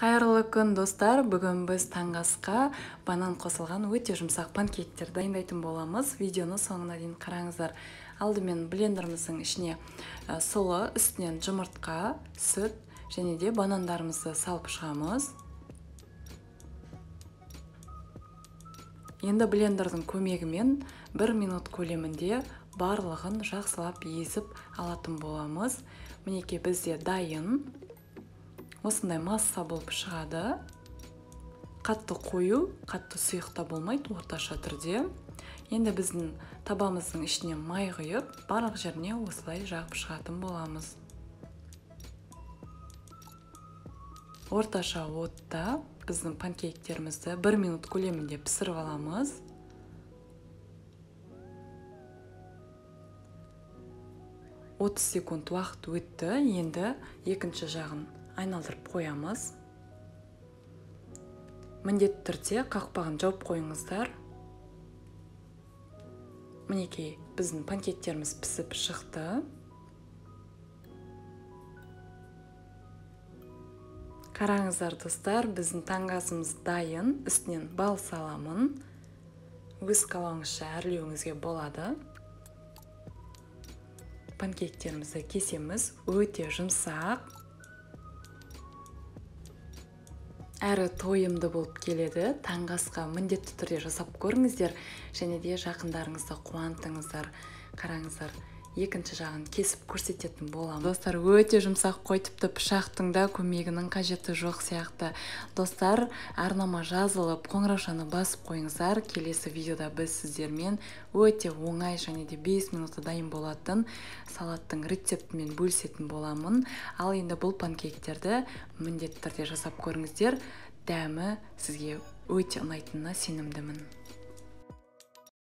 Қайырлы күн достар, бүгін біз таңғы асқа банан қосылған өте жұмсақ панкейктер дайындайтын боламыз. Видеоны соңына дейін қараңыздар. Алдымен блендеріміздің ішіне сұлы, үстінен жұмыртқа, сүт және де банандарымызды салып шығамыз. Енді блендердің көмегімен 1 минут көлемінде барлығын жақсылап езіп алатын боламыз. Мінекей бізде дайын. Осындай масса болып шығады. Қатты қою, қатты сұйықта болмайды, орташа түрде. Енді біздің табамыздың ішіне май құйып, барлық жеріне осылай жағып шығатын боламыз. Орташа отта біздің панкейктерімізді 1 минут көлемінде пісіріп аламыз. Отыз секунд уақыт өтті, енді екінші жағын айналдырып қоямыз. Міндетті түрде қақпағын жауып қойыңыздар. Мінекей біздің панкейктеріміз пісіп шықты. Қараңыздар достар, біздің таңғы асымыз дайын. Үстінен бал саламын. Өз қалауыңызша әрлеуіңізге болады. Панкейктерімізді кесеміз, өте жұмсақ. Әрі тойымды болып келеді. Таңғы асқа міндетті түрде жасап көріңіздер, және де жақындарыңызды қуантыңыздар. Қараңыздар, екінші жағын кесіп көрсететін боламын. Достар, өте жұмсақ қой, тіпті пышақтың да көмегінің қажеті жоқ сияқты. Достар, арнама жазылып, қоңыраушаны басып қойыңыздар. Келесі видеода біз сіздермен өте оңай және де 5 минутта дайын болатын салаттың рецептімен бөлісетін боламын. Ал енді бұл панкейктерді міндетті түрде жасап көріңіздер. Дәмі сізге өте ұнайтынына сенімдімін.